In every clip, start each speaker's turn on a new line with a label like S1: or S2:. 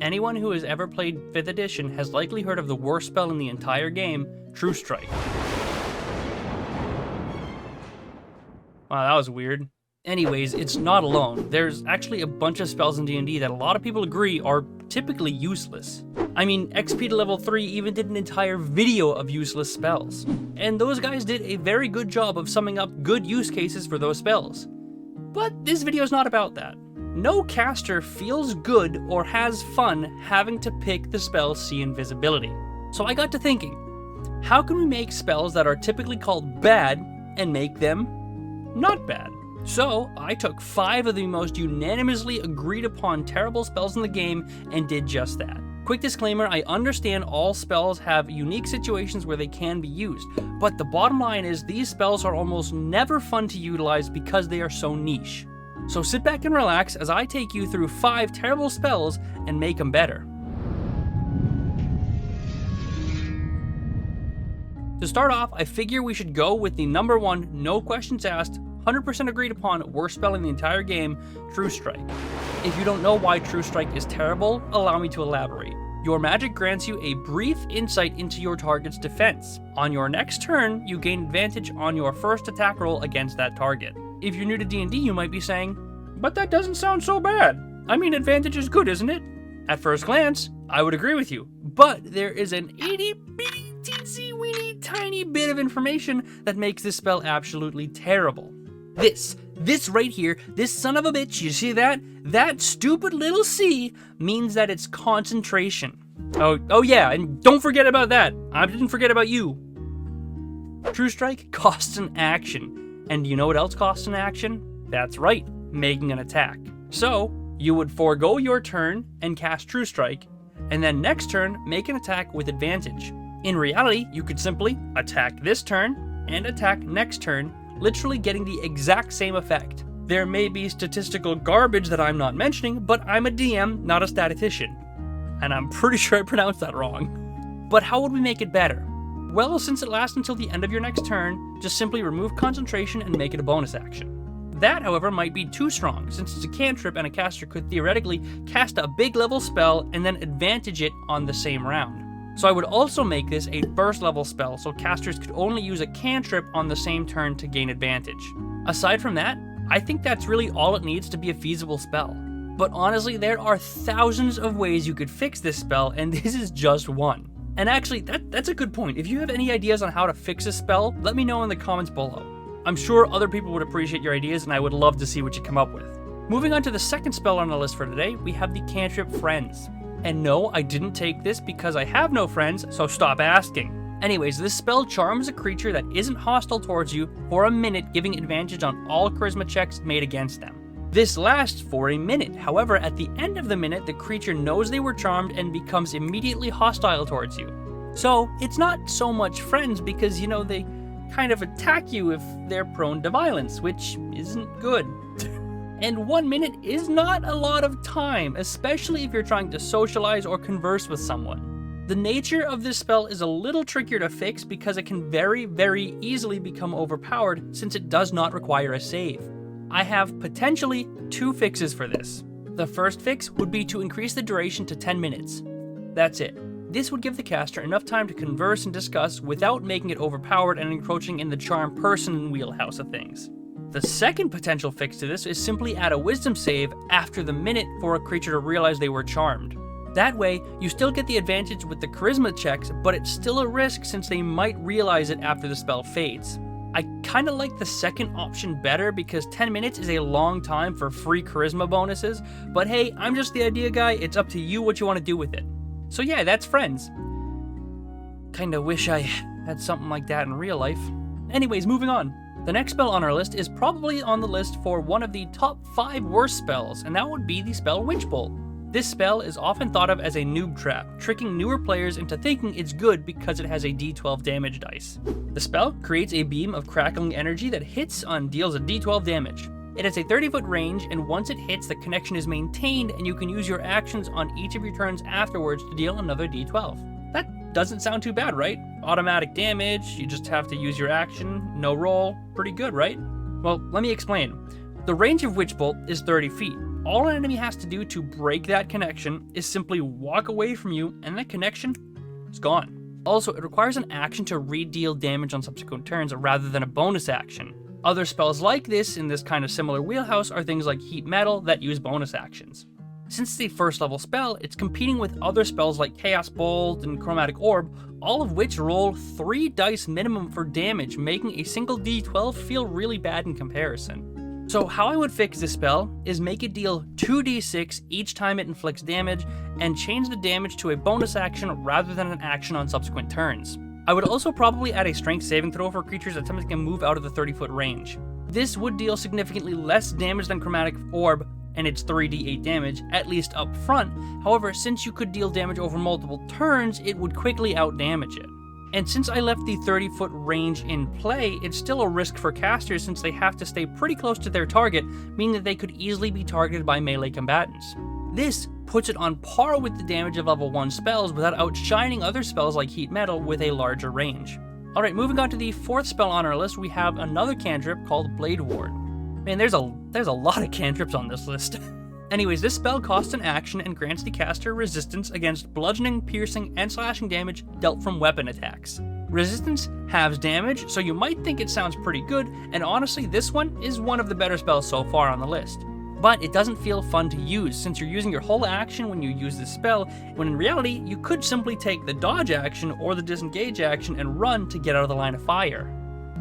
S1: anyone who has ever played 5th edition has likely heard of the worst spell in the entire game, True Strike. Wow, that was weird. Anyways, it's not alone. There's actually a bunch of spells in D&D that a lot of people agree are typically useless. I mean, XP to level 3 even did an entire video of useless spells. And those guys did a very good job of summing up good use cases for those spells. But this video is not about that. No caster feels good or has fun having to pick the spell See Invisibility. So I got to thinking, how can we make spells that are typically called bad and make them not bad? So I took 5 of the most unanimously agreed upon terrible spells in the game and did just that. Quick disclaimer, I understand all spells have unique situations where they can be used, but the bottom line is these spells are almost never fun to utilize because they are so niche. So sit back and relax as I take you through 5 terrible spells and make them better. To start off, I figure we should go with the number 1, no questions asked, 100% agreed upon worst spell in the entire game, True Strike. If you don't know why True Strike is terrible, allow me to elaborate. Your magic grants you a brief insight into your target's defense. On your next turn, you gain advantage on your first attack roll against that target. If you're new to D&D, you might be saying, but that doesn't sound so bad. I mean, advantage is good, isn't it? At first glance, I would agree with you, but there is an itty-bitty, teensy-weeny, tiny bit of information that makes this spell absolutely terrible. This right here, this son of a bitch, you see that? That stupid little C means that it's concentration. Oh yeah, and don't forget about that. I didn't forget about you. True Strike costs an action. And you know what else costs an action? That's right, making an attack. So, you would forego your turn and cast True Strike, and then next turn, make an attack with advantage. In reality, you could simply attack this turn and attack next turn, literally getting the exact same effect. There may be statistical garbage that I'm not mentioning, but I'm a DM, not a statistician. And I'm pretty sure I pronounced that wrong. But how would we make it better? Well, since it lasts until the end of your next turn, just simply remove concentration and make it a bonus action. That, however, might be too strong, since it's a cantrip and a caster could theoretically cast a big level spell and then advantage it on the same round. So I would also make this a burst level spell so casters could only use a cantrip on the same turn to gain advantage. Aside from that, I think that's really all it needs to be a feasible spell. But honestly, there are thousands of ways you could fix this spell, and this is just one. And actually, that's a good point. If you have any ideas on how to fix this spell, let me know in the comments below. I'm sure other people would appreciate your ideas, and I would love to see what you come up with. Moving on to the second spell on the list for today, we have the cantrip Friends. And no, I didn't take this because I have no friends, so stop asking. Anyways, this spell charms a creature that isn't hostile towards you for a minute, giving advantage on all charisma checks made against them. This lasts for a minute. However, at the end of the minute, the creature knows they were charmed and becomes immediately hostile towards you. So, it's not so much friends because, you know, they kind of attack you if they're prone to violence, which isn't good. And 1 minute is not a lot of time, especially if you're trying to socialize or converse with someone. The nature of this spell is a little trickier to fix because it can very, very easily become overpowered since it does not require a save. I have potentially 2 fixes for this. The first fix would be to increase the duration to 10 minutes. That's it. This would give the caster enough time to converse and discuss without making it overpowered and encroaching in the charm person wheelhouse of things. The second potential fix to this is simply add a wisdom save after the minute for a creature to realize they were charmed. That way, you still get the advantage with the charisma checks, but it's still a risk since they might realize it after the spell fades. I kinda like the second option better because 10 minutes is a long time for free charisma bonuses, but hey, I'm just the idea guy, it's up to you what you want to do with it. So yeah, that's Friends. Kinda wish I had something like that in real life. Anyways, moving on. The next spell on our list is probably on the list for one of the top 5 worst spells, and that would be the spell Witch Bolt. This spell is often thought of as a noob trap, tricking newer players into thinking it's good because it has a d12 damage dice. The spell creates a beam of crackling energy that hits and deals a d12 damage. It has a 30-foot range, and once it hits, the connection is maintained, and you can use your actions on each of your turns afterwards to deal another d12. That doesn't sound too bad, right? Automatic damage, you just have to use your action, no roll, pretty good, right? Well, let me explain. The range of Witch Bolt is 30 feet. All an enemy has to do to break that connection is simply walk away from you, and that connection is gone. Also, it requires an action to re-deal damage on subsequent turns rather than a bonus action. Other spells like this in this kind of similar wheelhouse are things like Heat Metal that use bonus actions. Since it's a first level spell, it's competing with other spells like Chaos Bolt and Chromatic Orb, all of which roll 3 dice minimum for damage, making a single d12 feel really bad in comparison. So how I would fix this spell is make it deal 2d6 each time it inflicts damage, and change the damage to a bonus action rather than an action on subsequent turns. I would also probably add a strength saving throw for creatures that sometimes can move out of the 30-foot range. This would deal significantly less damage than Chromatic Orb, and it's 3d8 damage, at least up front. However, since you could deal damage over multiple turns, it would quickly outdamage it. And since I left the 30-foot range in play, it's still a risk for casters since they have to stay pretty close to their target, meaning that they could easily be targeted by melee combatants. This puts it on par with the damage of level 1 spells without outshining other spells like Heat Metal with a larger range. Alright, moving on to the 4th spell on our list, we have another cantrip called Blade Ward. Man, there's a lot of cantrips on this list. Anyways, this spell costs an action and grants the caster resistance against bludgeoning, piercing, and slashing damage dealt from weapon attacks. Resistance halves damage, so you might think it sounds pretty good, and honestly, this one is one of the better spells so far on the list. But it doesn't feel fun to use, since you're using your whole action when you use this spell, when in reality, you could simply take the dodge action or the disengage action and run to get out of the line of fire.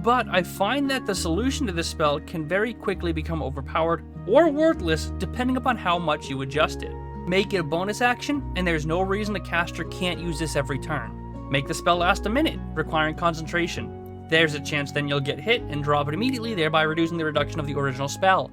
S1: But I find that the solution to this spell can very quickly become overpowered or worthless depending upon how much you adjust it. Make it a bonus action, and there's no reason the caster can't use this every turn. Make the spell last a minute, requiring concentration. There's a chance then you'll get hit and drop it immediately, thereby reducing the reduction of the original spell.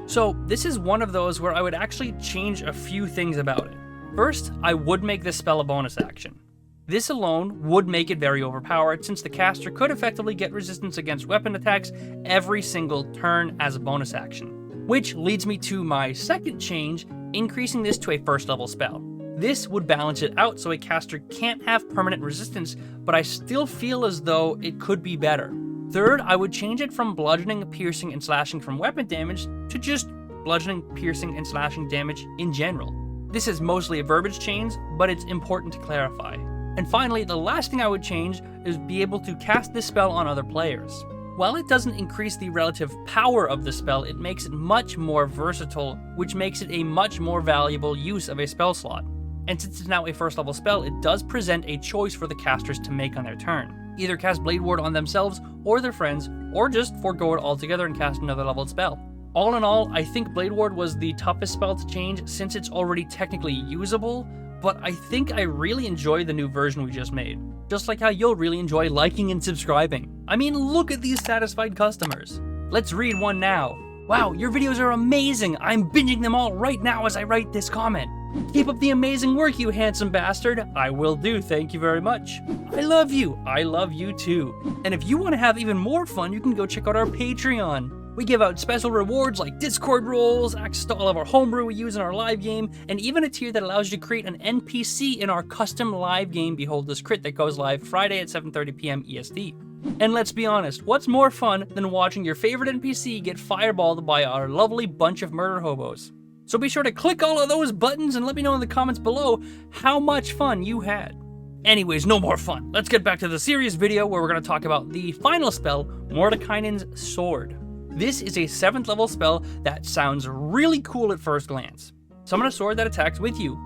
S1: So this is one of those where I would actually change a few things about it. First, I would make this spell a bonus action. This alone would make it very overpowered, since the caster could effectively get resistance against weapon attacks every single turn as a bonus action. Which leads me to my second change, increasing this to a first level spell. This would balance it out so a caster can't have permanent resistance, but I still feel as though it could be better. Third, I would change it from bludgeoning, piercing, and slashing from weapon damage to just bludgeoning, piercing, and slashing damage in general. This is mostly a verbiage change, but it's important to clarify. And finally, the last thing I would change is be able to cast this spell on other players. While it doesn't increase the relative power of the spell, it makes it much more versatile, which makes it a much more valuable use of a spell slot. And since it's now a first level spell, it does present a choice for the casters to make on their turn. Either cast Blade Ward on themselves or their friends, or just forego it altogether and cast another leveled spell. All in all, I think Blade Ward was the toughest spell to change since it's already technically usable, but I think I really enjoy the new version we just made. Just like how you'll really enjoy liking and subscribing. I mean, look at these satisfied customers. Let's read one now. Wow, your videos are amazing. I'm binging them all right now as I write this comment. Keep up the amazing work, you handsome bastard. I will do, thank you very much. I love you. I love you too. And if you want to have even more fun, you can go check out our Patreon. We give out special rewards like Discord roles, access to all of our homebrew we use in our live game, and even a tier that allows you to create an NPC in our custom live game Behold This Crit that goes live Friday at 7:30 p.m. EST. And let's be honest, what's more fun than watching your favorite NPC get fireballed by our lovely bunch of murder hobos? So be sure to click all of those buttons and let me know in the comments below how much fun you had. Anyways, no more fun. Let's get back to the serious video where we're going to talk about the final spell, Mordekainen's Sword. This is a 7th level spell that sounds really cool at first glance. Summon a sword that attacks with you.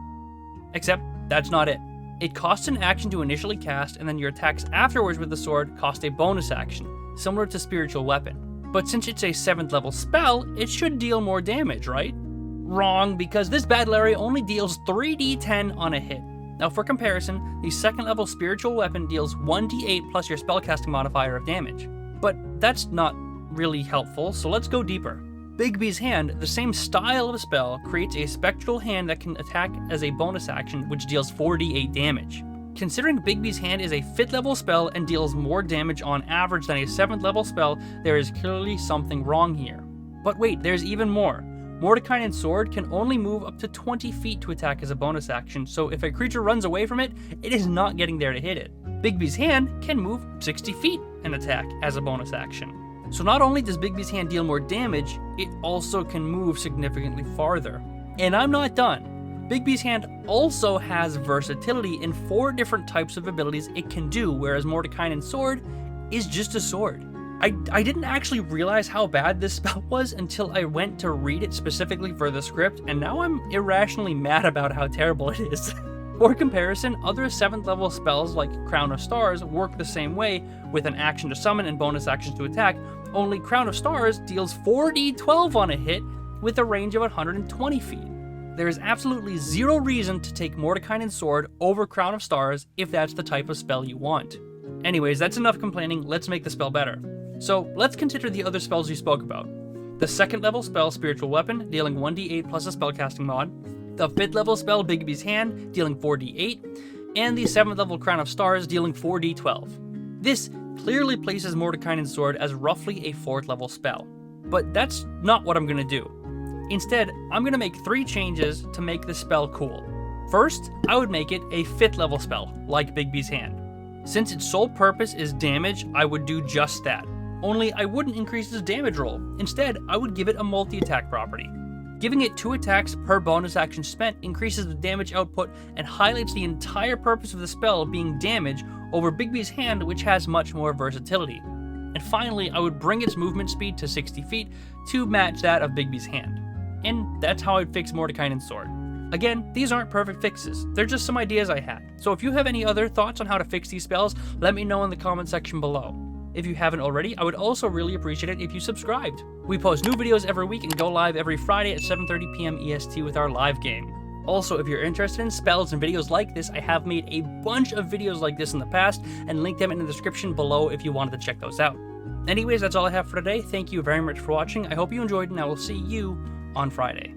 S1: Except, that's not it. It costs an action to initially cast, and then your attacks afterwards with the sword cost a bonus action, similar to Spiritual Weapon. But since it's a 7th level spell, it should deal more damage, right? Wrong, because this battle area only deals 3d10 on a hit. Now for comparison, the 2nd level Spiritual Weapon deals 1d8 plus your spellcasting modifier of damage. But that's not really helpful, so let's go deeper. Bigby's Hand, the same style of spell, creates a spectral hand that can attack as a bonus action, which deals 4d8 damage. Considering Bigby's Hand is a 5th level spell and deals more damage on average than a 7th level spell, there is clearly something wrong here. But wait, there's even more. Mordekainen's Sword can only move up to 20 feet to attack as a bonus action, so if a creature runs away from it, it is not getting there to hit it. Bigby's Hand can move 60 feet and attack as a bonus action. So not only does Bigby's hand deal more damage, it also can move significantly farther. And I'm not done. Bigby's hand also has versatility in 4 different types of abilities it can do, whereas Mordenkainen's sword is just a sword. I didn't actually realize how bad this spell was until I went to read it specifically for the script, and now I'm irrationally mad about how terrible it is. For comparison, other 7th level spells like Crown of Stars work the same way, with an action to summon and bonus actions to attack, only Crown of Stars deals 4d12 on a hit with a range of 120 feet. There is absolutely zero reason to take Mordenkainen's sword over Crown of Stars if that's the type of spell you want. Anyways, that's enough complaining, let's make the spell better. So let's consider the other spells we spoke about. The 2nd level spell Spiritual Weapon, dealing 1d8 plus a spellcasting mod, the 5th level spell Bigby's Hand, dealing 4d8, and the 7th level Crown of Stars, dealing 4d12. This clearly places Mordenkainen's sword as roughly a 4th level spell, but that's not what I'm going to do. Instead, I'm going to make 3 changes to make the spell cool. First, I would make it a 5th level spell, like Bigby's Hand. Since its sole purpose is damage, I would do just that. Only I wouldn't increase its damage roll. Instead, I would give it a multi-attack property. Giving it 2 attacks per bonus action spent increases the damage output and highlights the entire purpose of the spell being damage over Bigby's Hand, which has much more versatility. And finally, I would bring its movement speed to 60 feet to match that of Bigby's Hand. And that's how I'd fix Mordenkainen's sword. Again, these aren't perfect fixes, they're just some ideas I had. So if you have any other thoughts on how to fix these spells, let me know in the comment section below. If you haven't already, I would also really appreciate it if you subscribed. We post new videos every week and go live every Friday at 7:30 p.m. EST with our live game. Also, if you're interested in spells and videos like this, I have made a bunch of videos like this in the past and linked them in the description below if you wanted to check those out. Anyways, that's all I have for today. Thank you very much for watching. I hope you enjoyed, and I will see you on Friday.